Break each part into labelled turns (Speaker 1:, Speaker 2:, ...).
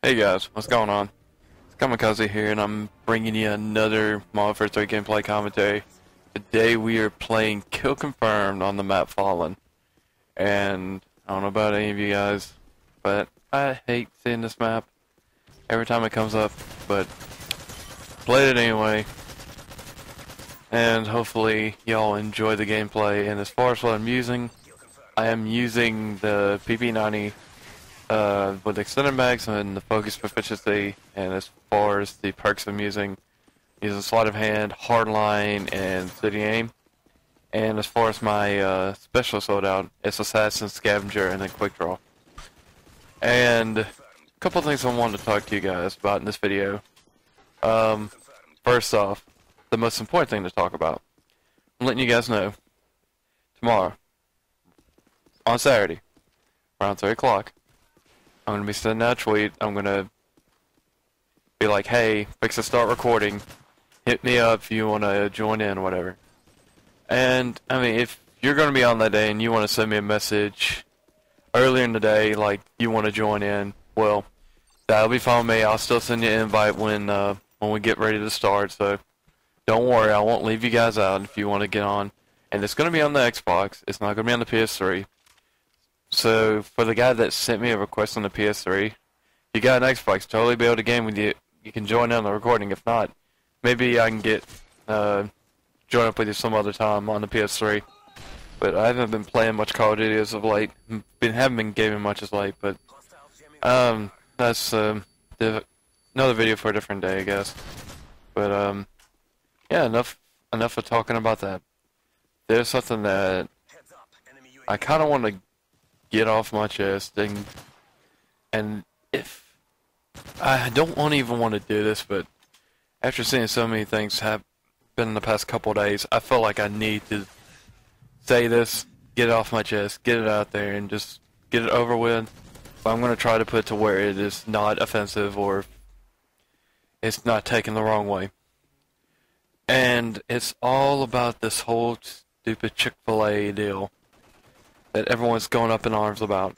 Speaker 1: Hey guys, what's going on? It's Kamikaze here, and I'm bringing you another Modern Warfare 3 gameplay commentary. Today we are playing Kill Confirmed on the map Fallen. And I don't know about any of you guys, but I hate seeing this map every time it comes up, but played it anyway. And hopefully y'all enjoy the gameplay. And as far as what I'm using, I am using the PP90 with extended mags and the focus proficiency, and as far as the perks I'm using sleight of hand, hardline, and city aim. And as far as my specialist loadout, it's assassin, scavenger, and then quick draw. And a couple things I wanted to talk to you guys about in this video. First off, the most important thing to talk about. I'm letting you guys know, tomorrow, on Saturday, around 3 o'clock, I'm going to be sending out a tweet. I'm going to be like, hey, fix to start recording. Hit me up if you want to join in or whatever. And, I mean, if you're going to be on that day and you want to send me a message earlier in the day, like you want to join in, well, that'll be fine with me. I'll still send you an invite when we get ready to start. So don't worry, I won't leave you guys out if you want to get on. And it's going to be on the Xbox. It's not going to be on the PS3. So, for the guy that sent me a request on the PS3, you got an Xbox, totally be able to game with you. You can join in on the recording. If not, maybe I can get join up with you some other time on the PS3. But I haven't been playing much Call of Duty as of late. Haven't been gaming much as late. But that's another video for a different day, I guess. But yeah, enough of talking about that. There's something that I kind of want to get off my chest, and if I don't even want to do this, but after seeing so many things happen in the past couple of days, I feel like I need to say this, get it off my chest, get it out there, and just get it over with. But I'm going to try to put it to where it is not offensive or it's not taken the wrong way. And it's all about this whole stupid Chick-fil-A deal that everyone's going up in arms about.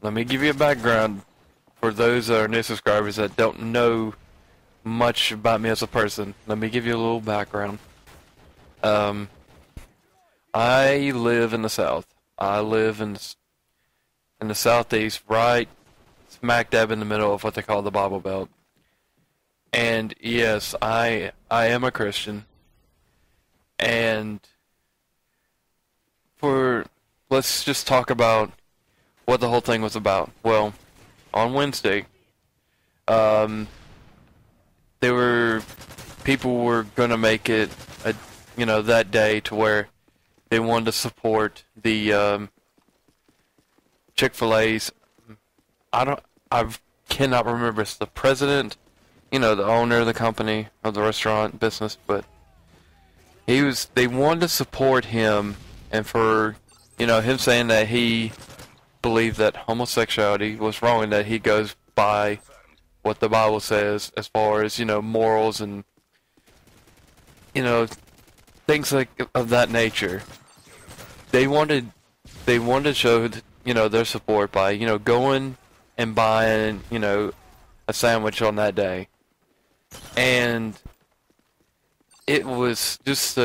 Speaker 1: Let me give you a background for those that are new subscribers that don't know much about me as a person. Let me give you a little background. I live in the South. I live in the Southeast, right smack dab in the middle of what they call the Bible Belt. And yes, I am a Christian. And let's just talk about what the whole thing was about. Well, on Wednesday, people were gonna make it, that day to where they wanted to support the Chick-fil-A's. I cannot remember. It's the president, the owner of the company of the restaurant business, but they wanted to support him, and for him saying that he believed that homosexuality was wrong and that he goes by what the Bible says as far as, morals and, things of that nature. They wanted to show, their support by, going and buying, a sandwich on that day. And it was just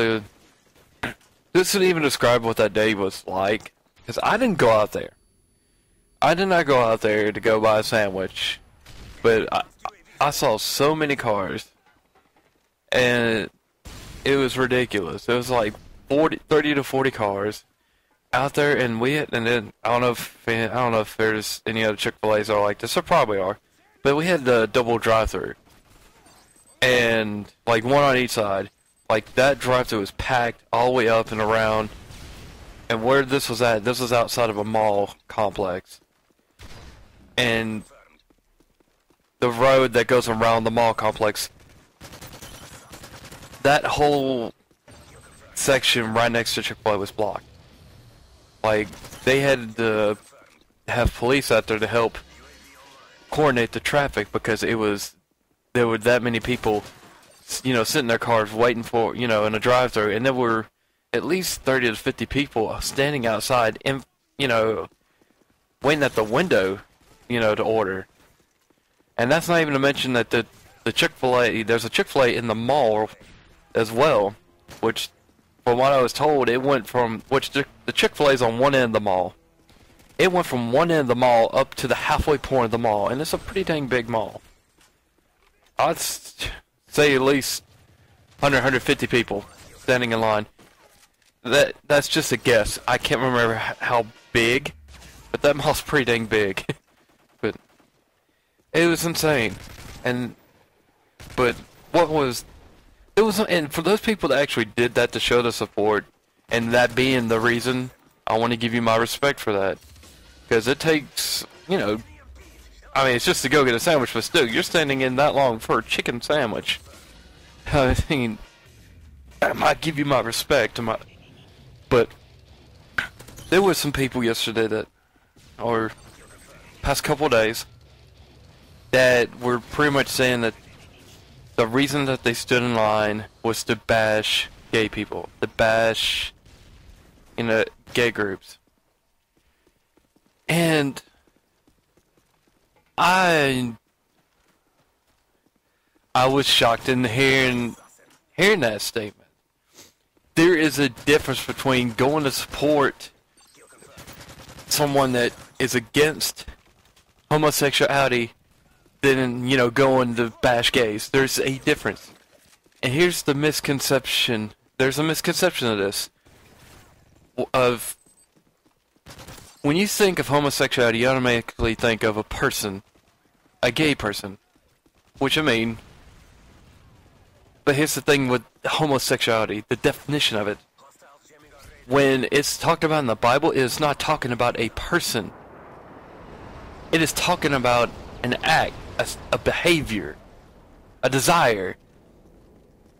Speaker 1: this would even describe what that day was like, because I didn't go out there. I did not go out there to go buy a sandwich, but I saw so many cars, and it was ridiculous. It was like 30 to 40 cars out there, and then I don't know if there's any other Chick-fil-A's are like this. There probably are, but we had the double drive-through, and like one on each side. Like, that drive-thru was packed all the way up and around. And where this was at, this was outside of a mall complex. And the road that goes around the mall complex, that whole section right next to Chick-fil-A was blocked. Like, they had to have police out there to help coordinate the traffic because there were that many people sitting in their cars waiting for, in a drive-thru, and there were at least 30 to 50 people standing outside, and, waiting at the window, to order. And that's not even to mention that the Chick-fil-A, there's a Chick-fil-A in the mall as well, which, from what I was told, it went from, which the Chick-fil-A's on one end of the mall. It went from one end of the mall up to the halfway point of the mall, and it's a pretty dang big mall. I'd say at least 100, 150 people standing in line. That's just a guess. I can't remember how big, but that mall's pretty dang big. But it was insane. But what was it was, and for those people that actually did that to show the support, and that being the reason, I want to give you my respect for that, because it takes, you know, I mean, it's just to go get a sandwich, but still, you're standing in that long for a chicken sandwich. I mean, I might give you my respect, but there were some people yesterday that, or past couple of days, that were pretty much saying that the reason that they stood in line was to bash gay people, to bash, you know, gay groups. And I was shocked in hearing that statement. There is a difference between going to support someone that is against homosexuality than, you know, going to bash gays. There's a difference. And here's the misconception. There's a misconception of this. Of when you think of homosexuality, you automatically think of a person, a gay person. Which, I mean, but here's the thing with homosexuality, the definition of it. When it's talked about in the Bible, it is not talking about a person. It is talking about an act, a behavior, a desire.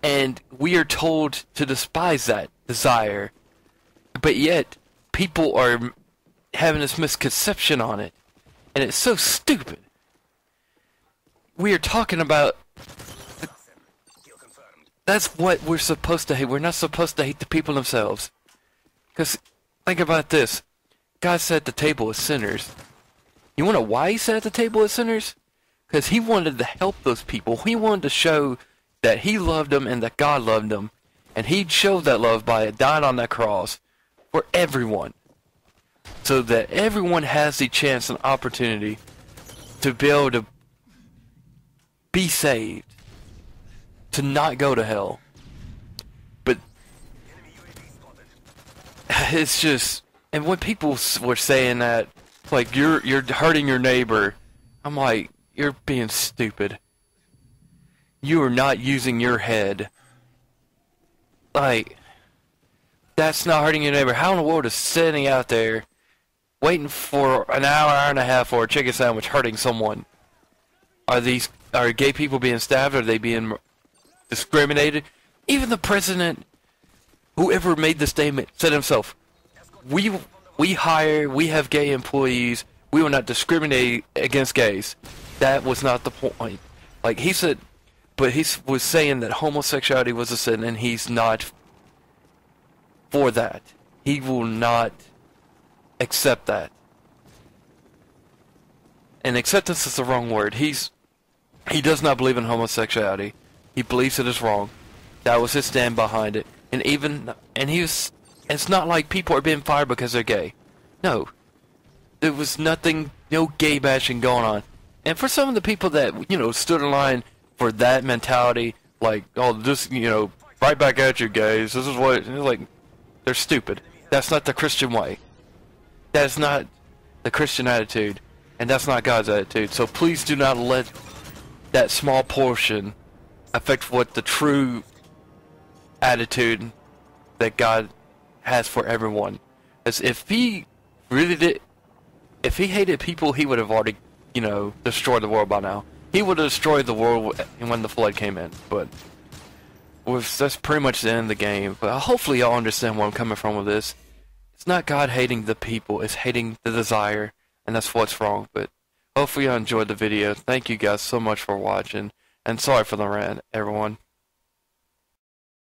Speaker 1: And we are told to despise that desire. But yet, people are having this misconception on it. And it's so stupid. We are talking about... That's what we're supposed to hate. We're not supposed to hate the people themselves. Because, think about this. God sat at the table with sinners. You want to know why he sat at the table with sinners? Because he wanted to help those people. He wanted to show that he loved them and that God loved them. And he showed that love by dying on that cross for everyone. So that everyone has the chance and opportunity to be able to be saved. To not go to hell. But it's just, and when people were saying that, like, you're hurting your neighbor, I'm like, you're being stupid. You are not using your head. Like, that's not hurting your neighbor. How in the world is sitting out there waiting for an hour, hour and a half for a chicken sandwich hurting someone? Are gay people being stabbed? Are they being discriminated? Even the president, whoever made the statement, said himself, we have gay employees, we will not discriminate against gays. That was not the point. Like, he said, but he was saying that homosexuality was a sin, and he's not for that. He will not accept that. And acceptance is the wrong word. He does not believe in homosexuality. He believes it is wrong. That was his stand behind it. It's not like people are being fired because they're gay. No. There was nothing, no gay bashing going on. And for some of the people that, you know, stood in line for that mentality, like, oh, this, you know, right back at you gays, this is what, like, they're stupid. That's not the Christian way. That's not the Christian attitude. And that's not God's attitude. So please do not let that small portion affect what the true attitude that God has for everyone. As if he really did, if he hated people, he would have already, you know, destroyed the world by now. He would have destroyed the world when the flood came in. But that's pretty much the end of the game. But hopefully y'all understand where I'm coming from with this. It's not God hating the people, it's hating the desire, and that's what's wrong. But hopefully y'all enjoyed the video. Thank you guys so much for watching, and sorry for the rant, everyone.